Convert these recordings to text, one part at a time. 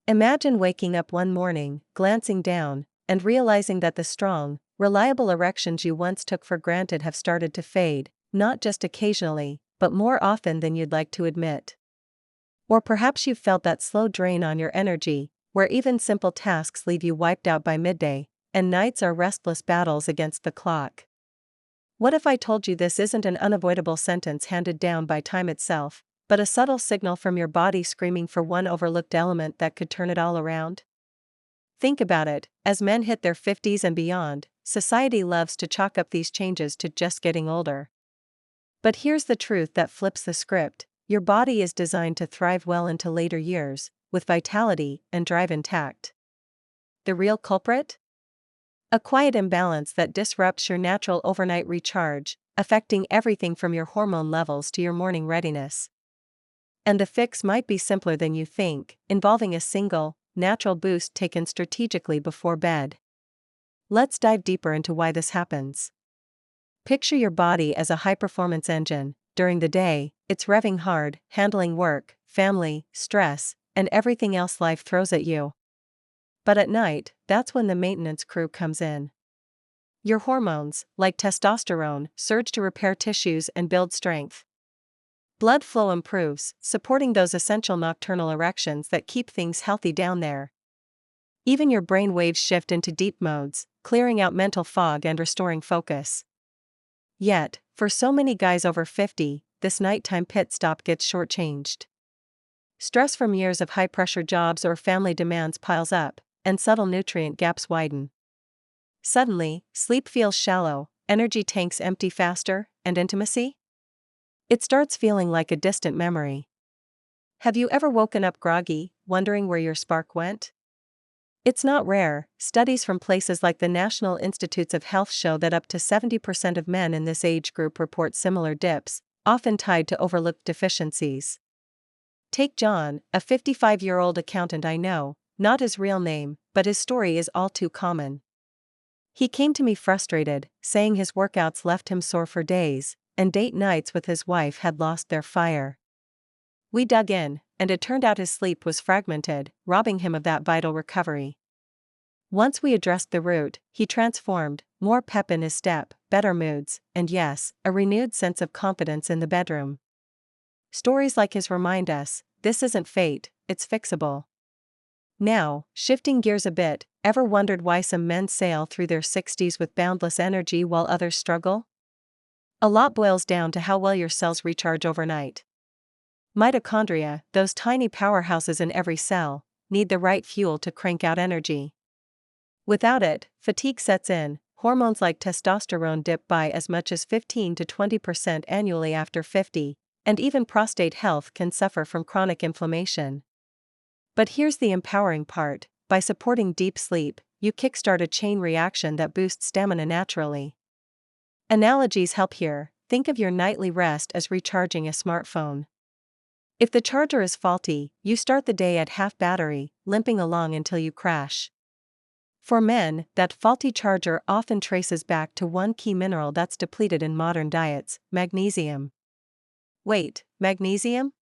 Imagine waking up one morning, glancing down, and realizing that the strong, reliable erections you once took for granted have started to fade, not just occasionally, but more often than you'd like to admit. Or perhaps you've felt that slow drain on your energy, where even simple tasks leave you wiped out by midday, and nights are restless battles against the clock. What if I told you this isn't an unavoidable sentence handed down by time itself, but a subtle signal from your body screaming for one overlooked element that could turn it all around? Think about it, as men hit their 50s and beyond, society loves to chalk up these changes to just getting older. But here's the truth that flips the script: your body is designed to thrive well into later years, with vitality and drive intact. The real culprit? A quiet imbalance that disrupts your natural overnight recharge, affecting everything from your hormone levels to your morning readiness. And the fix might be simpler than you think, involving a single, natural boost taken strategically before bed. Let's dive deeper into why this happens. Picture your body as a high-performance engine. During the day, it's revving hard, handling work, family, stress, and everything else life throws at you. But at night, that's when the maintenance crew comes in. Your hormones, like testosterone, surge to repair tissues and build strength. Blood flow improves, supporting those essential nocturnal erections that keep things healthy down there. Even your brain waves shift into deep modes, clearing out mental fog and restoring focus. Yet, for so many guys over 50, this nighttime pit stop gets shortchanged. Stress from years of high-pressure jobs or family demands piles up, and subtle nutrient gaps widen. Suddenly, sleep feels shallow, energy tanks empty faster, and intimacy? It starts feeling like a distant memory. Have you ever woken up groggy, wondering where your spark went? It's not rare. Studies from places like the National Institutes of Health show that up to 70% of men in this age group report similar dips, often tied to overlooked deficiencies. Take John, a 55-year-old accountant I know, not his real name, but his story is all too common. He came to me frustrated, saying his workouts left him sore for days, and date nights with his wife had lost their fire. We dug in, and it turned out his sleep was fragmented, robbing him of that vital recovery. Once we addressed the root, he transformed, more pep in his step, better moods, and yes, a renewed sense of confidence in the bedroom. Stories like his remind us, this isn't fate, it's fixable. Now, shifting gears a bit, ever wondered why some men sail through their 60s with boundless energy while others struggle? A lot boils down to how well your cells recharge overnight. Mitochondria, those tiny powerhouses in every cell, need the right fuel to crank out energy. Without it, fatigue sets in, hormones like testosterone dip by as much as 15 to 20% annually after 50, and even prostate health can suffer from chronic inflammation. But here's the empowering part: by supporting deep sleep, you kickstart a chain reaction that boosts stamina naturally. Analogies help here. Think of your nightly rest as recharging a smartphone. If the charger is faulty, you start the day at half battery, limping along until you crash. For men, that faulty charger often traces back to one key mineral that's depleted in modern diets: magnesium. Wait, magnesium?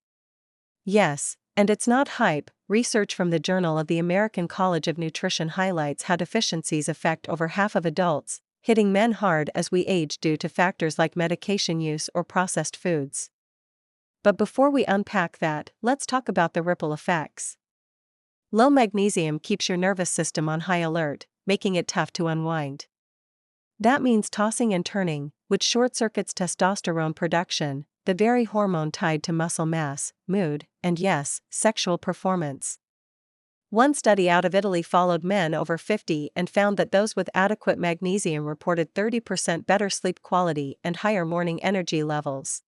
Yes, and it's not hype. Research from the Journal of the American College of Nutrition highlights how deficiencies affect over half of adults, hitting men hard as we age due to factors like medication use or processed foods. But before we unpack that, let's talk about the ripple effects. Low magnesium keeps your nervous system on high alert, making it tough to unwind. That means tossing and turning, which short-circuits testosterone production, the very hormone tied to muscle mass, mood, and yes, sexual performance. One study out of Italy followed men over 50 and found that those with adequate magnesium reported 30% better sleep quality and higher morning energy levels.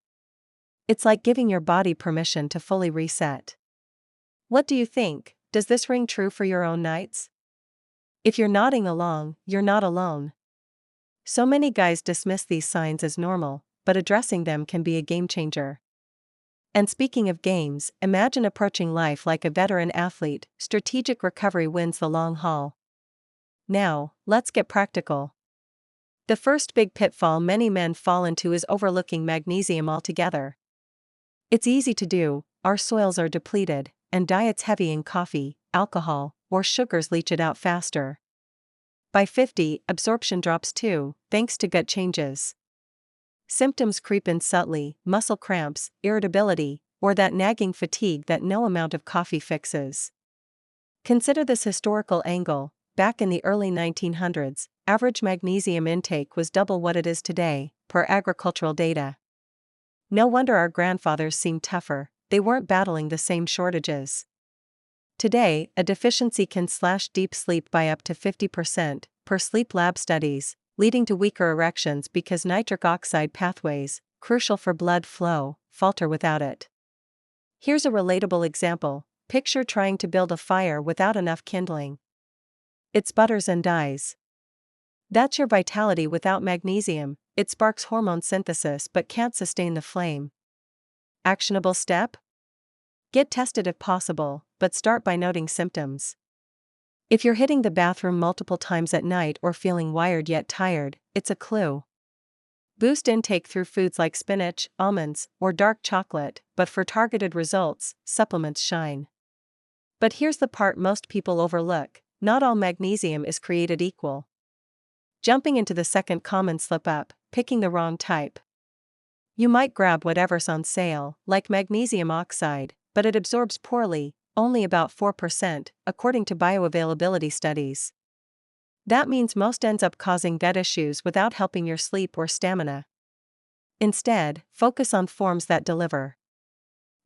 It's like giving your body permission to fully reset. What do you think? Does this ring true for your own nights? If you're nodding along, you're not alone. So many guys dismiss these signs as normal, but addressing them can be a game changer. And speaking of games, imagine approaching life like a veteran athlete. Strategic recovery wins the long haul. Now, let's get practical. The first big pitfall many men fall into is overlooking magnesium altogether. It's easy to do. Our soils are depleted, and diets heavy in coffee, alcohol, or sugars leach it out faster. By 50, absorption drops too, thanks to gut changes. Symptoms creep in subtly: muscle cramps, irritability, or that nagging fatigue that no amount of coffee fixes. Consider this historical angle. Back in the early 1900s, average magnesium intake was double what it is today, per agricultural data. No wonder our grandfathers seemed tougher, they weren't battling the same shortages. Today, a deficiency can slash deep sleep by up to 50%, per sleep lab studies, leading to weaker erections because nitric oxide pathways, crucial for blood flow, falter without it. Here's a relatable example. Picture trying to build a fire without enough kindling. It sputters and dies. That's your vitality without magnesium. It sparks hormone synthesis but can't sustain the flame. Actionable step? Get tested if possible, but start by noting symptoms. If you're hitting the bathroom multiple times at night or feeling wired yet tired, it's a clue. Boost intake through foods like spinach, almonds, or dark chocolate, but for targeted results, supplements shine. But here's the part most people overlook: not all magnesium is created equal. Jumping into the second common slip-up, picking the wrong type. You might grab whatever's on sale, like magnesium oxide, but it absorbs poorly, only about 4%, according to bioavailability studies. That means most ends up causing gut issues without helping your sleep or stamina. Instead, focus on forms that deliver.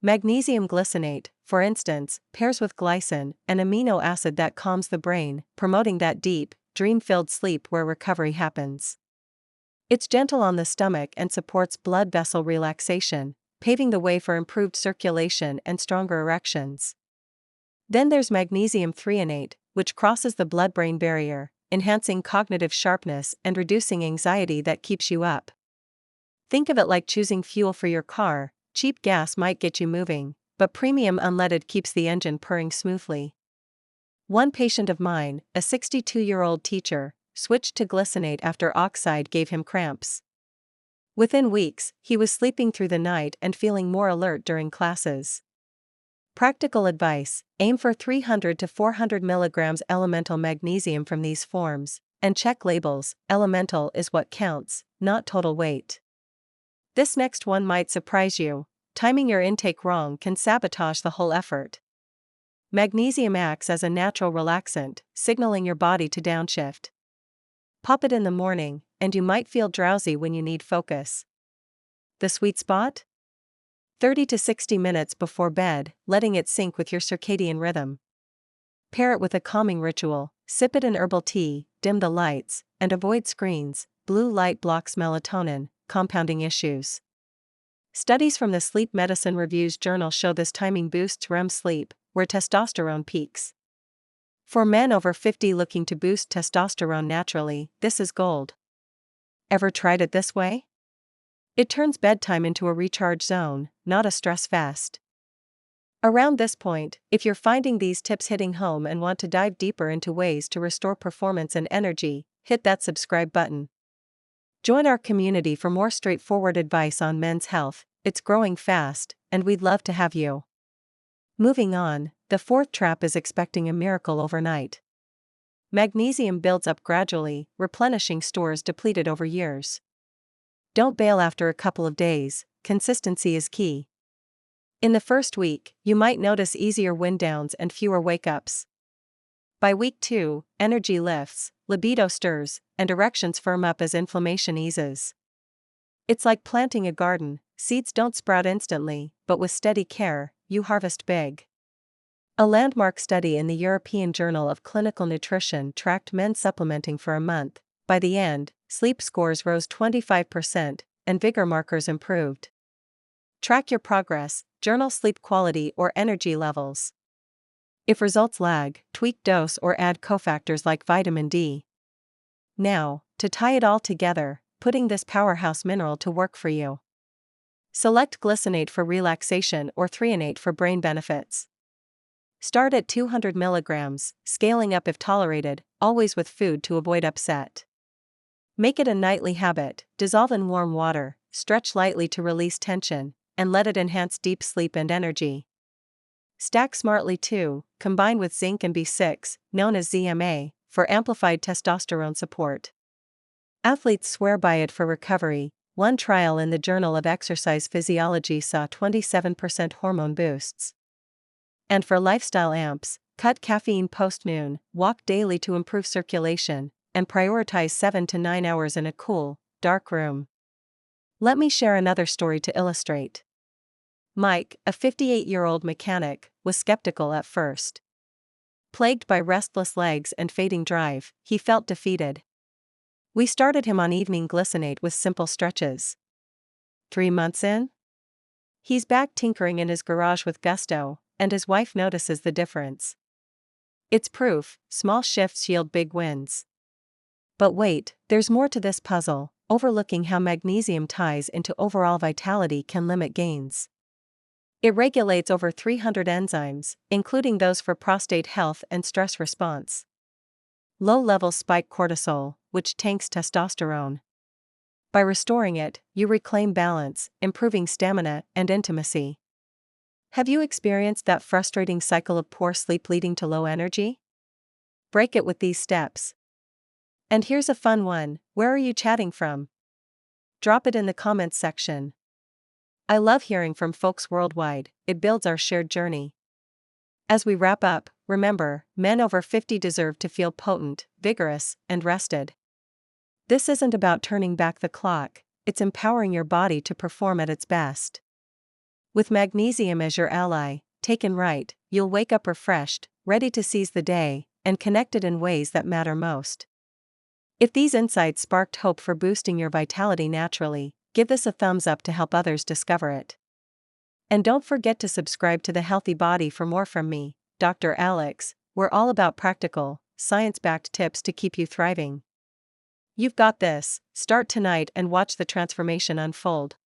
Magnesium glycinate, for instance, pairs with glycine, an amino acid that calms the brain, promoting that deep, dream-filled sleep where recovery happens. It's gentle on the stomach and supports blood vessel relaxation, paving the way for improved circulation and stronger erections. Then there's magnesium threonate, which crosses the blood-brain barrier, enhancing cognitive sharpness and reducing anxiety that keeps you up. Think of it like choosing fuel for your car. Cheap gas might get you moving, but premium unleaded keeps the engine purring smoothly. One patient of mine, a 62-year-old teacher, switched to glycinate after oxide gave him cramps. Within weeks, he was sleeping through the night and feeling more alert during classes. Practical advice: aim for 300 to 400 milligrams elemental magnesium from these forms, and check labels. Elemental is what counts, not total weight. This next one might surprise you. Timing your intake wrong can sabotage the whole effort. Magnesium acts as a natural relaxant, signaling your body to downshift. Pop it in the morning, and you might feel drowsy when you need focus. The sweet spot? 30 to 60 minutes before bed, letting it sync with your circadian rhythm. Pair it with a calming ritual: sip it in herbal tea, dim the lights, and avoid screens. Blue light blocks melatonin, compounding issues. Studies from the Sleep Medicine Reviews journal show this timing boosts REM sleep, where testosterone peaks. For men over 50 looking to boost testosterone naturally, this is gold. Ever tried it this way? It turns bedtime into a recharge zone, not a stress fest. Around this point, if you're finding these tips hitting home and want to dive deeper into ways to restore performance and energy, hit that subscribe button. Join our community for more straightforward advice on men's health. It's growing fast, and we'd love to have you. Moving on, the fourth trap is expecting a miracle overnight. Magnesium builds up gradually, replenishing stores depleted over years. Don't bail after a couple of days. Consistency is key. In the first week, you might notice easier wind downs and fewer wake-ups. By week 2, energy lifts, libido stirs, and erections firm up as inflammation eases. It's like planting a garden. Seeds don't sprout instantly, but with steady care, you harvest big. A landmark study in the European Journal of Clinical Nutrition tracked men supplementing for a month. By the end, sleep scores rose 25%, and vigor markers improved. Track your progress, journal sleep quality or energy levels. If results lag, tweak dose or add cofactors like vitamin D. Now, to tie it all together, putting this powerhouse mineral to work for you. Select glycinate for relaxation or threonate for brain benefits. Start at 200 milligrams, scaling up if tolerated, always with food to avoid upset. Make it a nightly habit: dissolve in warm water, stretch lightly to release tension, and let it enhance deep sleep and energy. Stack smartly too, combine with zinc and B6, known as ZMA, for amplified testosterone support. Athletes swear by it for recovery. One trial in the Journal of Exercise Physiology saw 27% hormone boosts. And for lifestyle amps, cut caffeine post-noon, walk daily to improve circulation, and prioritize 7 to 9 hours in a cool, dark room. Let me share another story to illustrate. Mike, a 58-year-old mechanic, was skeptical at first. Plagued by restless legs and fading drive, he felt defeated. We started him on evening glycinate with simple stretches. 3 months in? He's back tinkering in his garage with gusto, and his wife notices the difference. It's proof, small shifts yield big wins. But wait, there's more to this puzzle. Overlooking how magnesium ties into overall vitality can limit gains. It regulates over 300 enzymes, including those for prostate health and stress response. Low levels spike cortisol, which tanks testosterone. By restoring it, you reclaim balance, improving stamina and intimacy. Have you experienced that frustrating cycle of poor sleep leading to low energy? Break it with these steps. And here's a fun one: where are you chatting from? Drop it in the comments section. I love hearing from folks worldwide, it builds our shared journey. As we wrap up, remember, men over 50 deserve to feel potent, vigorous, and rested. This isn't about turning back the clock, it's empowering your body to perform at its best. With magnesium as your ally, taken right, you'll wake up refreshed, ready to seize the day, and connected in ways that matter most. If these insights sparked hope for boosting your vitality naturally, give this a thumbs up to help others discover it. And don't forget to subscribe to The Healthy Body for more from me, Dr. Alex. We're all about practical, science-backed tips to keep you thriving. You've got this. Start tonight and watch the transformation unfold.